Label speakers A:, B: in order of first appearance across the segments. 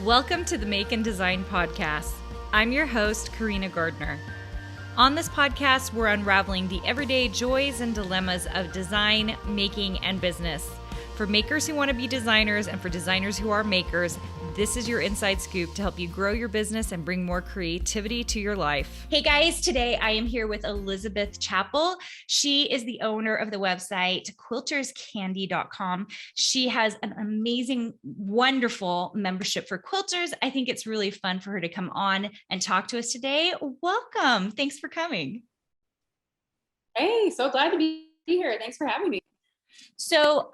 A: Welcome to the Make and Design Podcast. I'm your host, Carina Gardner. On this podcast, we're unraveling the everyday joys and dilemmas of design, making, and business. For makers who want to be designers and for designers who are makers, this is your inside scoop to help you grow your business and bring more creativity to your life. Hey guys, today I am here with Elizabeth Chappell. She is the owner of the website quilterscandy.com. She has an amazing, wonderful membership for quilters. I think it's really fun for her to come on and talk to us today. Welcome. Thanks for coming.
B: Hey, so glad to be here. Thanks for having me.
A: So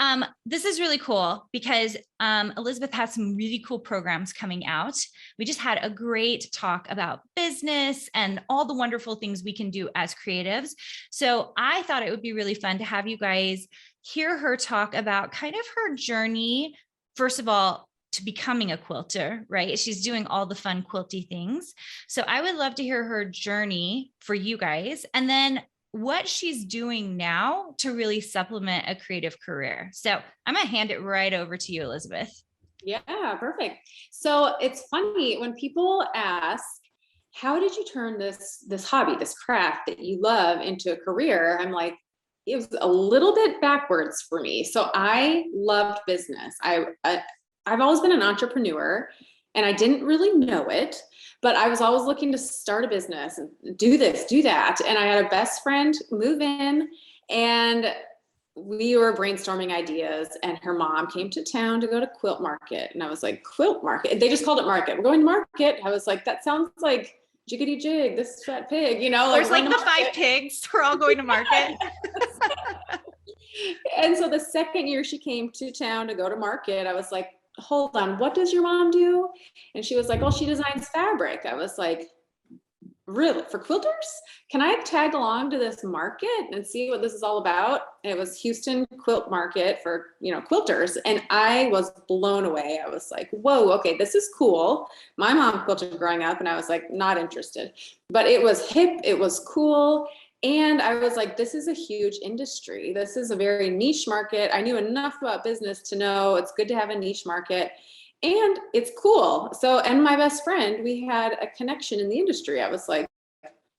A: this is really cool because Elizabeth has some really cool programs coming out. We just had a great talk about business and all the wonderful things we can do as creatives. So I thought it would be really fun to have you guys hear her talk about kind of her journey, first of all, to becoming a quilter, right? She's doing all the fun quilty things. So I would love to hear her journey for you guys. And then what she's doing now to really supplement a creative career. So I'm going to hand it right over to you, Elizabeth.
B: Yeah, perfect. So it's funny when people ask, how did you turn this hobby, this craft that you love into a career? I'm like, it was a little bit backwards for me. So I loved business. I've always been an entrepreneur and I didn't really know it. But I was always looking to start a business and do this, do that. And I had a best friend move in and we were brainstorming ideas and her mom came to town to go to quilt market. And I was like, quilt market? They just called it market. We're going to market. I was like, that sounds like jiggity jig, this fat pig, you know?
A: There's like the 5 pigs. We're all going to market.
B: And so the second year she came to town to go to market, I was like, hold on, what does your mom do? And she was like, well, she designs fabric. I was like, really? For quilters? Can I tag along to this market and see what this is all about? It was Houston Quilt Market for, quilters. And I was blown away. I was like, whoa, okay, this is cool. My mom quilted growing up and I was like, not interested, but it was hip. It was cool. And I was like, this is a huge industry. This is a very niche market. I knew enough about business to know it's good to have a niche market and it's cool. So, and my best friend, we had a connection in the industry. I was like,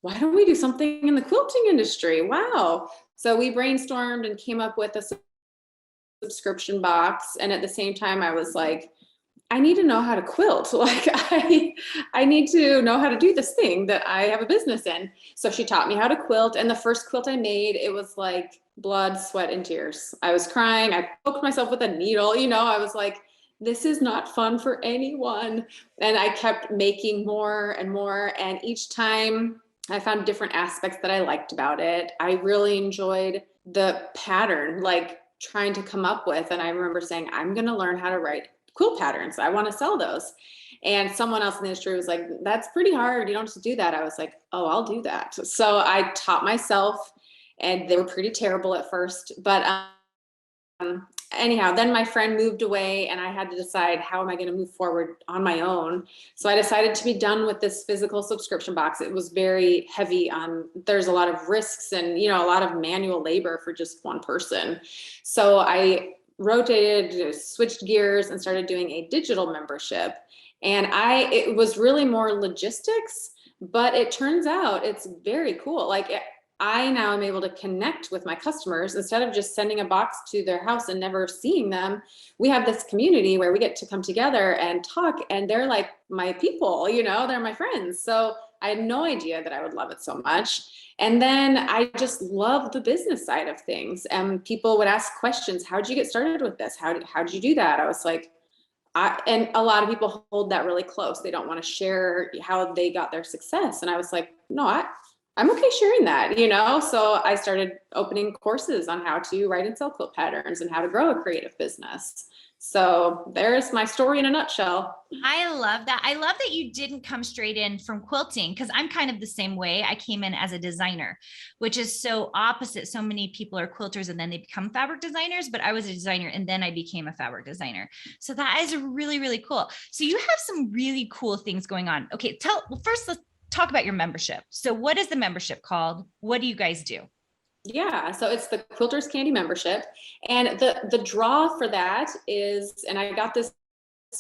B: why don't we do something in the quilting industry? Wow. So we brainstormed and came up with a subscription box. And at the same time, I was like, I need to know how to quilt. Like I need to know how to do this thing that I have a business in. So she taught me how to quilt. And the first quilt I made, it was like blood, sweat, and tears. I was crying. I poked myself with a needle. I was like, this is not fun for anyone. And I kept making more and more. And each time I found different aspects that I liked about it. I really enjoyed the pattern, like trying to come up with. And I remember saying, I'm going to learn how to write quilt patterns. I want to sell those. And someone else in the industry was like, that's pretty hard. You don't just do that. I was like, oh, I'll do that. So I taught myself and they were pretty terrible at first, but anyhow, then my friend moved away and I had to decide how am I going to move forward on my own. So I decided to be done with this physical subscription box. It was very heavy on, there's a lot of risks and, a lot of manual labor for just one person. So I rotated, switched gears and started doing a digital membership. And it was really more logistics, but it turns out it's very cool. Like I now am able to connect with my customers instead of just sending a box to their house and never seeing them. We have this community where we get to come together and talk and they're like my people, they're my friends. So I had no idea that I would love it so much. And then I just love the business side of things. And people would ask questions. How'd you get started with this? How'd you do that? I was like, and a lot of people hold that really close. They don't want to share how they got their success. And I was like, no, I'm okay sharing that, So I started opening courses on how to write and sell quilt patterns and how to grow a creative business. So there's my story in a nutshell.
A: I love that. I love that you didn't come straight in from quilting because I'm kind of the same way. I came in as a designer, which is so opposite. So many people are quilters and then they become fabric designers, but I was a designer and then I became a fabric designer. So that is really, really cool. So you have some really cool things going on. Okay, first let's talk about your membership. So what is the membership called? What do you guys do?
B: Yeah, so it's the Quilters Candy membership. And the draw for that is, and I got this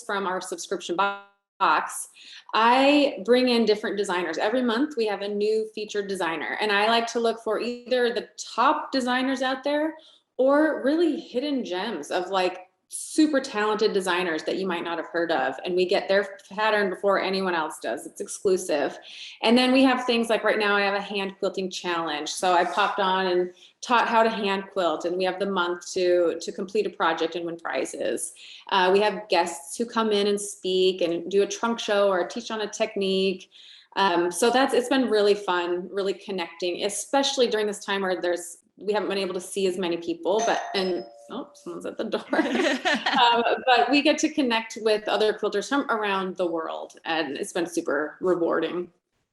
B: from our subscription box, I bring in different designers. Every month we have a new featured designer, and I like to look for either the top designers out there or really hidden gems of like super talented designers that you might not have heard of. And we get their pattern before anyone else does. It's exclusive. And then we have things like right now I have a hand quilting challenge. So I popped on and taught how to hand quilt, and we have the month to complete a project and win prizes. We have guests who come in and speak and do a trunk show or teach on a technique. So it's been really fun, really connecting, especially during this time where we haven't been able to see as many people, someone's at the door. But we get to connect with other quilters from around the world, and it's been super rewarding.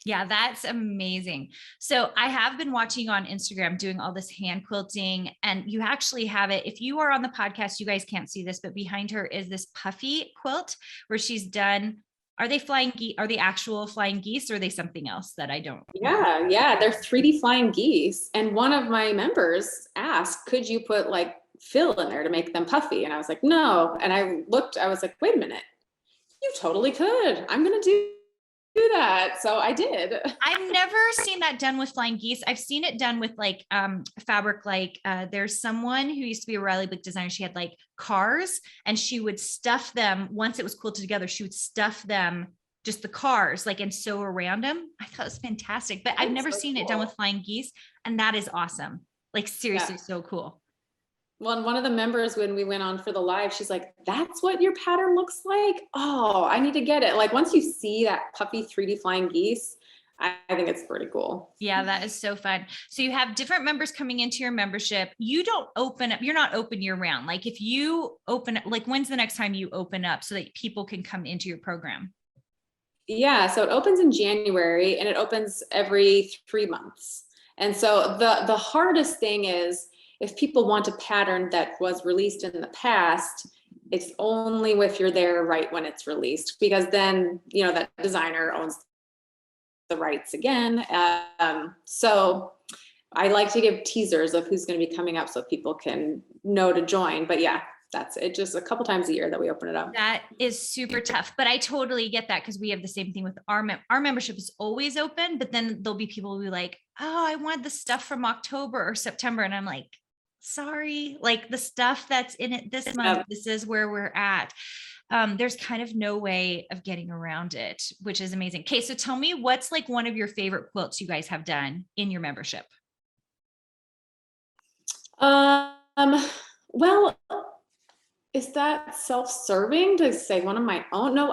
A: Yeah, that's amazing. So I have been watching on Instagram doing all this hand quilting, and you actually have it. If you are on the podcast, you guys can't see this, but behind her is this puffy quilt where she's done. Are they flying geese? Are they actual flying geese, or are they something else that I don't know?
B: Yeah, they're 3D flying geese. And one of my members asked, could you put like fill in there to make them puffy? And I was like, no. And I was like, wait a minute, you totally could. I'm gonna do that. So I did.
A: I've never seen that done with flying geese. I've seen it done with like fabric. Like there's someone who used to be a really big designer. She had like cars, and she would stuff them once it was quilted together. She would stuff them, just the cars, like, and sew around them. I thought it was fantastic, but I've never seen it done with flying geese, and that is awesome. Like seriously, so cool.
B: Well, and one of the members, when we went on for the live, she's like, that's what your pattern looks like? Oh, I need to get it. Like once you see that puffy 3D flying geese, I think it's pretty cool.
A: Yeah, that is so fun. So you have different members coming into your membership. You don't open up, you're not open year round. Like if you open, like when's the next time you open up so that people can come into your program?
B: Yeah, so it opens in January, and it opens every 3 months. And so the hardest thing is, if people want a pattern that was released in the past, it's only if you're there right when it's released, because then, that designer owns the rights again. So I like to give teasers of who's going to be coming up so people can know to join. But yeah, that's it. Just a couple times a year that we open it up.
A: That is super tough, but I totally get that, because we have the same thing with our membership is always open, but then there'll be people who be like, oh, I want the stuff from October or September. And I'm like, sorry, like the stuff that's in it this month, this is where we're at. There's kind of no way of getting around it, which is amazing. Okay, so tell me, what's like one of your favorite quilts you guys have done in your membership?
B: Well, is that self-serving to say one of my own? No,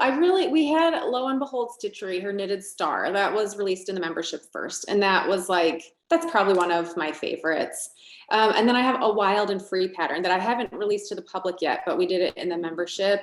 B: we had, lo and behold, Stitchery, her knitted star, that was released in the membership first. And that's probably one of my favorites. And then I have a wild and free pattern that I haven't released to the public yet, but we did it in the membership.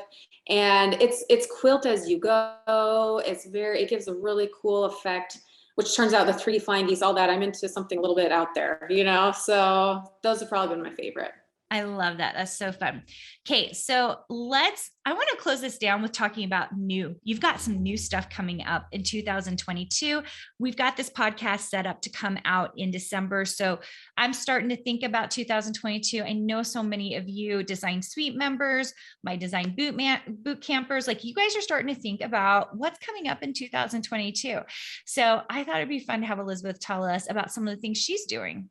B: And it's quilt as you go. It gives a really cool effect, which turns out the 3D flying geese, all that, I'm into something a little bit out there, so those have probably been my favorite.
A: I love that. That's so fun. Okay. So I want to close this down with talking about new. You've got some new stuff coming up in 2022. We've got this podcast set up to come out in December. So I'm starting to think about 2022. I know so many of you Design Suite members, my design boot campers, like you guys are starting to think about what's coming up in 2022. So I thought it'd be fun to have Elizabeth tell us about some of the things she's doing.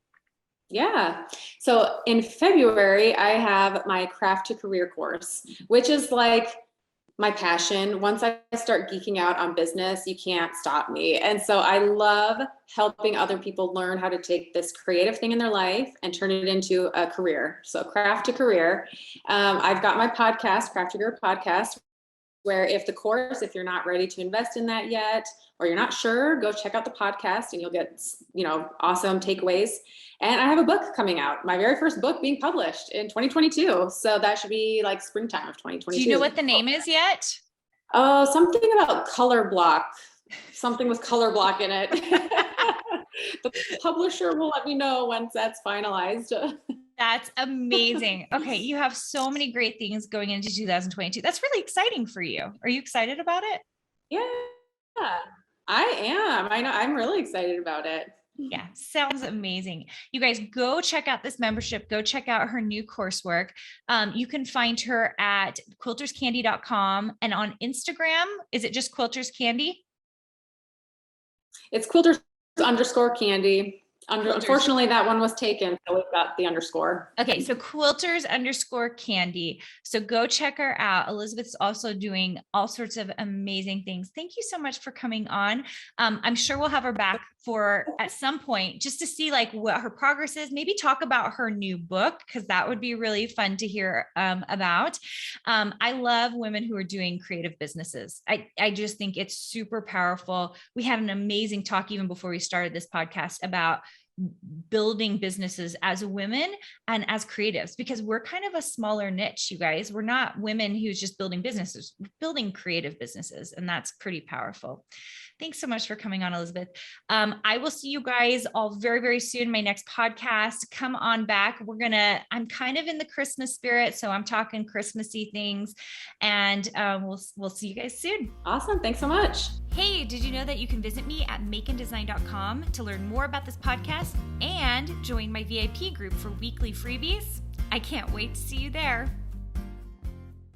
B: Yeah. So in February, I have my Craft to Career course, which is like my passion. Once I start geeking out on business, you can't stop me. And so I love helping other people learn how to take this creative thing in their life and turn it into a career. So Craft to Career. I've got my podcast, Craft to Career podcast, where if you're not ready to invest in that yet, or you're not sure, go check out the podcast and you'll get, awesome takeaways. And I have a book coming out, my very first book being published in 2022. So that should be like springtime of 2022.
A: Do you know what the name is yet?
B: Oh, something about color block, something with color block in it. The publisher will let me know once that's finalized.
A: That's amazing. Okay. You have so many great things going into 2022. That's really exciting for you. Are you excited about it?
B: Yeah, I am. I know. I'm really excited about it.
A: Yeah, sounds amazing. You guys go check out this membership. Go check out her new coursework. You can find her at quilterscandy.com, and on Instagram, is it just Quilters Candy?
B: It's Quilters_Candy.
A: Quilters.
B: Unfortunately, that one was taken, so we've got the underscore.
A: Okay, so Quilters_Candy. So go check her out. Elizabeth's also doing all sorts of amazing things. Thank you so much for coming on. I'm sure we'll have her back for at some point just to see like what her progress is. Maybe talk about her new book, because that would be really fun to hear about. I love women who are doing creative businesses. I just think it's super powerful. We had an amazing talk even before we started this podcast about building businesses as women and as creatives, because we're kind of a smaller niche, you guys. We're not women who's just building businesses, we're building creative businesses, and that's pretty powerful. Thanks so much for coming on, Elizabeth. I will see you guys all very, very soon. My next podcast, come on back. I'm kind of in the Christmas spirit, so I'm talking Christmassy things, and we'll see you guys soon.
B: Awesome. Thanks so much.
A: Hey, did you know that you can visit me at makeanddesign.com to learn more about this podcast and join my VIP group for weekly freebies? I can't wait to see you there.